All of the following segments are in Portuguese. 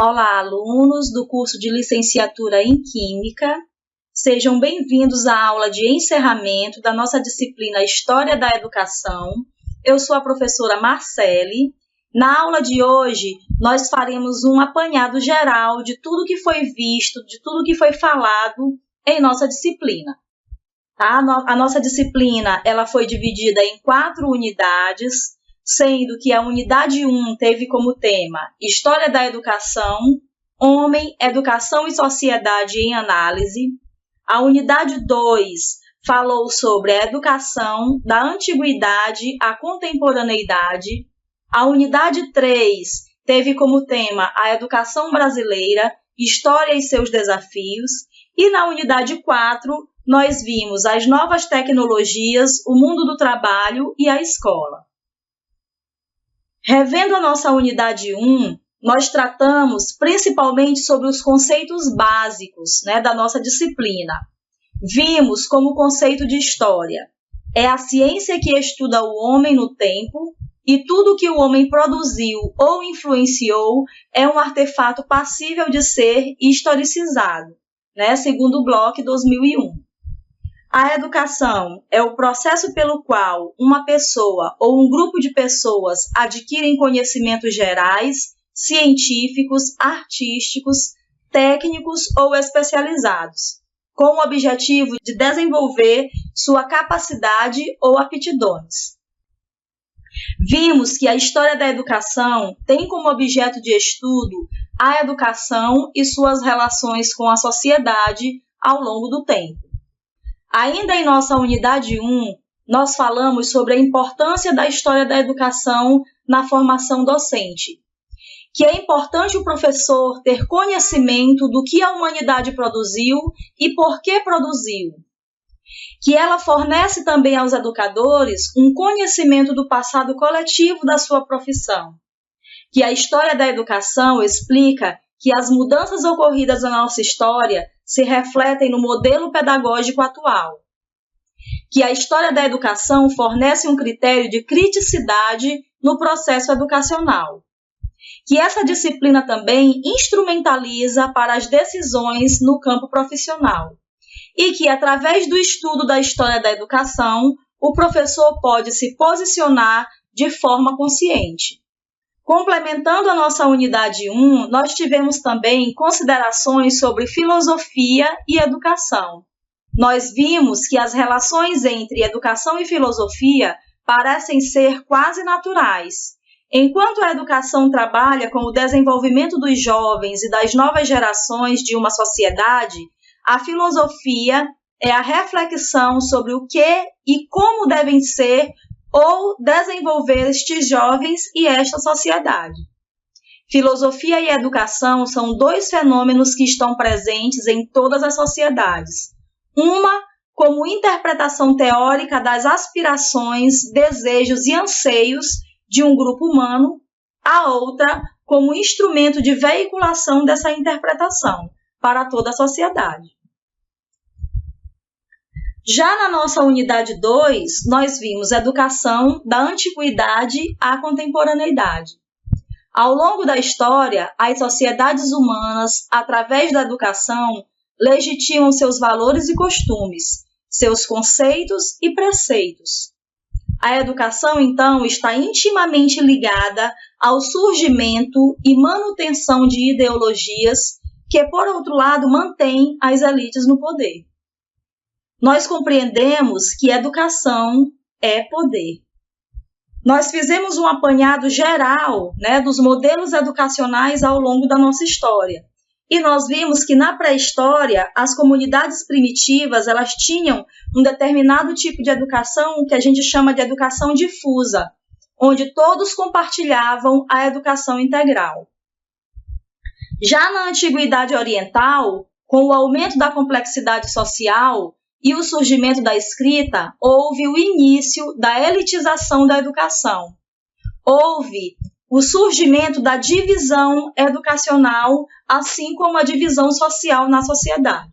Olá, alunos do curso de Licenciatura em Química. Sejam bem-vindos à aula de encerramento da nossa disciplina História da Educação. Eu sou a professora Marcele. Na aula de hoje, nós faremos um apanhado geral de tudo que foi visto, de tudo que foi falado em nossa disciplina. Tá? A nossa disciplina ela foi dividida em 4 unidades, sendo que a unidade 1 teve como tema História da Educação, Homem, Educação e Sociedade em Análise. A unidade 2 falou sobre a educação da antiguidade à contemporaneidade. A unidade 3 teve como tema a educação brasileira, história e seus desafios. E na unidade 4, nós vimos as novas tecnologias, o mundo do trabalho e a escola. Revendo a nossa unidade 1, nós tratamos principalmente sobre os conceitos básicos, da nossa disciplina. Vimos como o conceito de história é a ciência que estuda o homem no tempo e tudo que o homem produziu ou influenciou é um artefato passível de ser historicizado, segundo o Bloch 2001. A educação é o processo pelo qual uma pessoa ou um grupo de pessoas adquirem conhecimentos gerais, científicos, artísticos, técnicos ou especializados, com o objetivo de desenvolver sua capacidade ou aptidões. Vimos que a história da educação tem como objeto de estudo a educação e suas relações com a sociedade ao longo do tempo. Ainda em nossa unidade 1, nós falamos sobre a importância da história da educação na formação docente, que é importante o professor ter conhecimento do que a humanidade produziu e por que produziu, que ela fornece também aos educadores um conhecimento do passado coletivo da sua profissão, que a história da educação explica que as mudanças ocorridas na nossa história se refletem no modelo pedagógico atual, que a história da educação fornece um critério de criticidade no processo educacional, que essa disciplina também instrumentaliza para as decisões no campo profissional e que, através do estudo da história da educação, o professor pode se posicionar de forma consciente. Complementando a nossa unidade 1, nós tivemos também considerações sobre filosofia e educação. Nós vimos que as relações entre educação e filosofia parecem ser quase naturais. Enquanto a educação trabalha com o desenvolvimento dos jovens e das novas gerações de uma sociedade, a filosofia é a reflexão sobre o que e como devem ser ou desenvolver estes jovens e esta sociedade. Filosofia e educação são 2 fenômenos que estão presentes em todas as sociedades. Uma como interpretação teórica das aspirações, desejos e anseios de um grupo humano, a outra como instrumento de veiculação dessa interpretação para toda a sociedade. Já na nossa unidade 2, nós vimos educação da antiguidade à contemporaneidade. Ao longo da história, as sociedades humanas, através da educação, legitimam seus valores e costumes, seus conceitos e preceitos. A educação, então, está intimamente ligada ao surgimento e manutenção de ideologias que, por outro lado, mantêm as elites no poder. Nós compreendemos que educação é poder. Nós fizemos um apanhado geral, dos modelos educacionais ao longo da nossa história. E nós vimos que na pré-história, as comunidades primitivas, elas tinham um determinado tipo de educação que a gente chama de educação difusa, onde todos compartilhavam a educação integral. Já na Antiguidade Oriental, com o aumento da complexidade social e o surgimento da escrita, houve o início da elitização da educação. Houve o surgimento da divisão educacional, assim como a divisão social na sociedade.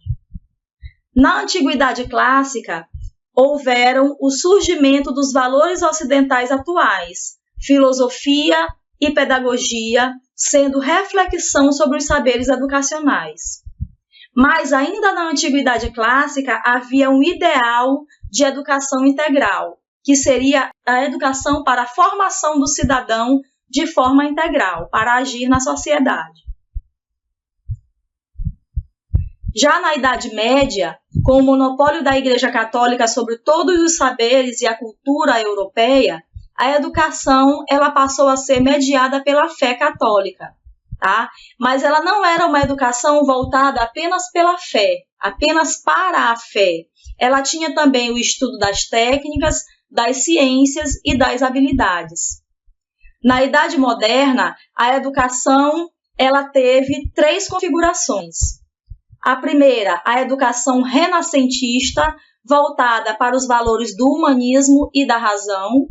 Na Antiguidade Clássica, houveram o surgimento dos valores ocidentais atuais, filosofia e pedagogia, sendo reflexão sobre os saberes educacionais. Mas ainda na Antiguidade Clássica havia um ideal de educação integral, que seria a educação para a formação do cidadão de forma integral, para agir na sociedade. Já na Idade Média, com o monopólio da Igreja Católica sobre todos os saberes e a cultura europeia, a educação ela passou a ser mediada pela fé católica, tá? Mas ela não era uma educação voltada apenas pela fé, apenas para a fé. Ela tinha também o estudo das técnicas, das ciências e das habilidades. Na Idade Moderna, a educação ela teve 3 configurações. A primeira, a educação renascentista, voltada para os valores do humanismo e da razão,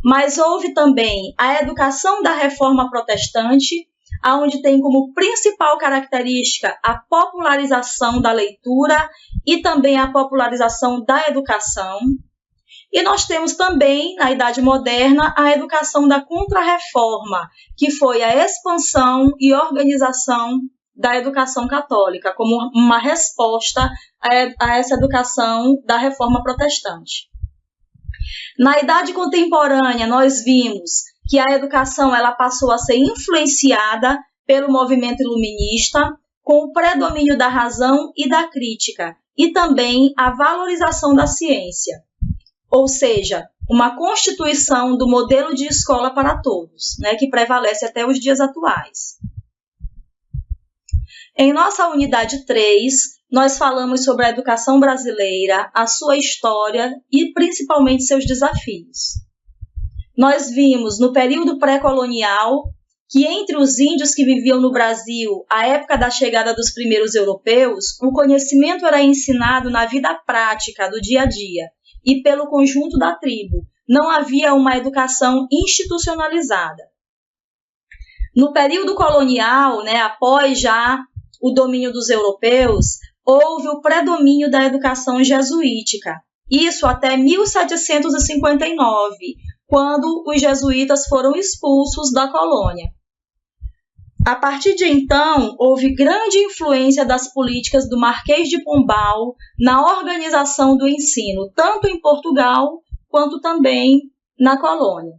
mas houve também a educação da Reforma Protestante, onde tem como principal característica a popularização da leitura e também a popularização da educação. E nós temos também, na Idade Moderna, a educação da Contra-Reforma, que foi a expansão e organização da educação católica, como uma resposta a essa educação da Reforma Protestante. Na Idade Contemporânea, nós vimos que a educação ela passou a ser influenciada pelo movimento iluminista, com o predomínio da razão e da crítica, e também a valorização da ciência. Ou seja, uma constituição do modelo de escola para todos, né, que prevalece até os dias atuais. Em nossa unidade 3, nós falamos sobre a educação brasileira, a sua história e principalmente seus desafios. Nós vimos no período pré-colonial que entre os índios que viviam no Brasil, à época da chegada dos primeiros europeus, o conhecimento era ensinado na vida prática do dia a dia e pelo conjunto da tribo. Não havia uma educação institucionalizada. No período colonial, né, após já o domínio dos europeus, houve o predomínio da educação jesuítica. Isso até 1759, quando os jesuítas foram expulsos da colônia. A partir de então, houve grande influência das políticas do Marquês de Pombal na organização do ensino, tanto em Portugal quanto também na colônia.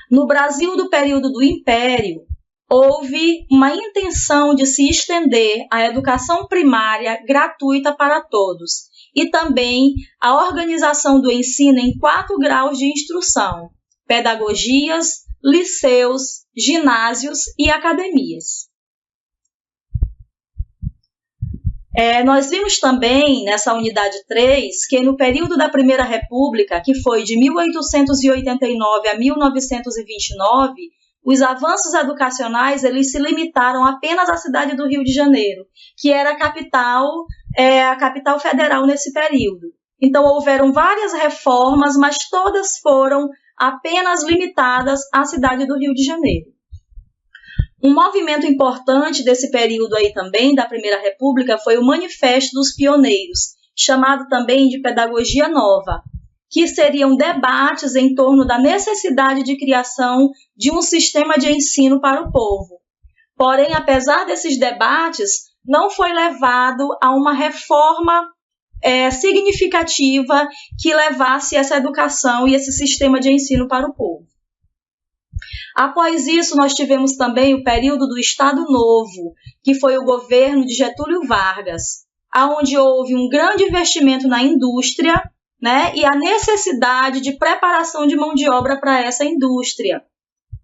No Brasil do período do Império, houve uma intenção de se estender a educação primária gratuita para todos e também a organização do ensino em 4 graus de instrução: pedagogias, liceus, ginásios e academias. Nós vimos também, nessa unidade 3, que no período da Primeira República, que foi de 1889 a 1929, os avanços educacionais eles se limitaram apenas à cidade do Rio de Janeiro, que era a capital federal nesse período. Então, houveram várias reformas, mas todas foram apenas limitadas à cidade do Rio de Janeiro. Um movimento importante desse período aí também, da Primeira República, foi o Manifesto dos Pioneiros, chamado também de Pedagogia Nova, que seriam debates em torno da necessidade de criação de um sistema de ensino para o povo. Porém, apesar desses debates, não foi levado a uma reforma significativa que levasse essa educação e esse sistema de ensino para o povo. Após isso, nós tivemos também o período do Estado Novo, que foi o governo de Getúlio Vargas, onde houve um grande investimento na indústria, né, e a necessidade de preparação de mão de obra para essa indústria.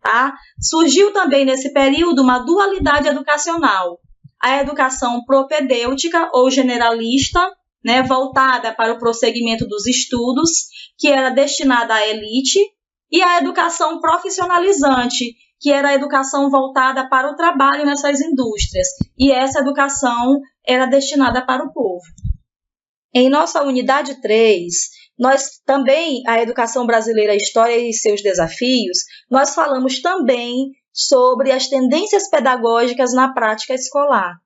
Tá? Surgiu também nesse período uma dualidade educacional, a educação propedêutica ou generalista, né, voltada para o prosseguimento dos estudos, que era destinada à elite, e a educação profissionalizante, que era a educação voltada para o trabalho nessas indústrias, e essa educação era destinada para o povo. Em nossa unidade 3, nós também, a educação brasileira, a história e seus desafios, nós falamos também sobre as tendências pedagógicas na prática escolar.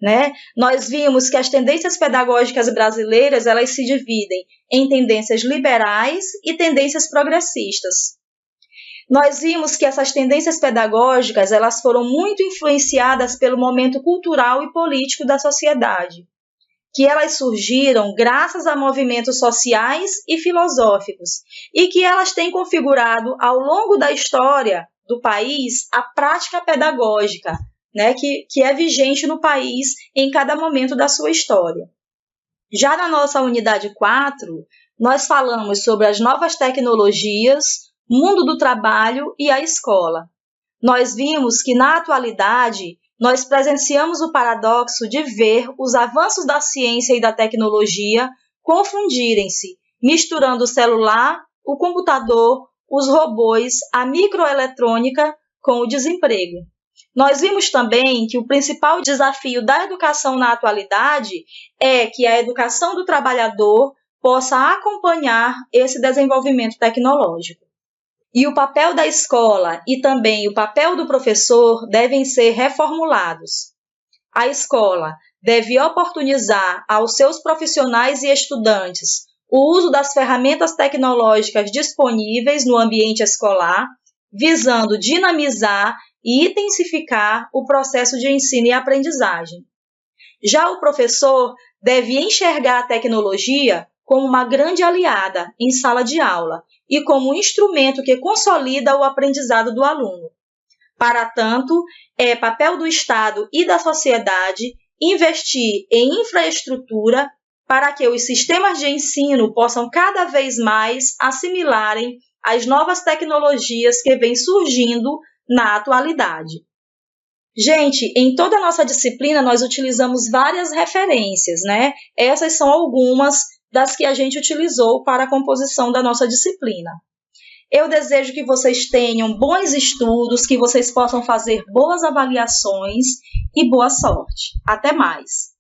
Né? Nós vimos que as tendências pedagógicas brasileiras elas se dividem em tendências liberais e tendências progressistas. Nós vimos que essas tendências pedagógicas elas foram muito influenciadas pelo momento cultural e político da sociedade, que elas surgiram graças a movimentos sociais e filosóficos, e que elas têm configurado ao longo da história do país a prática pedagógica, né, que é vigente no país em cada momento da sua história. Já na nossa unidade 4, nós falamos sobre as novas tecnologias, mundo do trabalho e a escola. Nós vimos que, na atualidade, nós presenciamos o paradoxo de ver os avanços da ciência e da tecnologia confundirem-se, misturando o celular, o computador, os robôs, a microeletrônica com o desemprego. Nós vimos também que o principal desafio da educação na atualidade é que a educação do trabalhador possa acompanhar esse desenvolvimento tecnológico. E o papel da escola e também o papel do professor devem ser reformulados. A escola deve oportunizar aos seus profissionais e estudantes o uso das ferramentas tecnológicas disponíveis no ambiente escolar, visando dinamizar e intensificar o processo de ensino e aprendizagem. Já o professor deve enxergar a tecnologia como uma grande aliada em sala de aula e como um instrumento que consolida o aprendizado do aluno. Para tanto, é papel do Estado e da sociedade investir em infraestrutura para que os sistemas de ensino possam cada vez mais assimilarem as novas tecnologias que vêm surgindo na atualidade. Gente, em toda a nossa disciplina nós utilizamos várias referências, né? Essas são algumas das que a gente utilizou para a composição da nossa disciplina. Eu desejo que vocês tenham bons estudos, que vocês possam fazer boas avaliações e boa sorte. Até mais!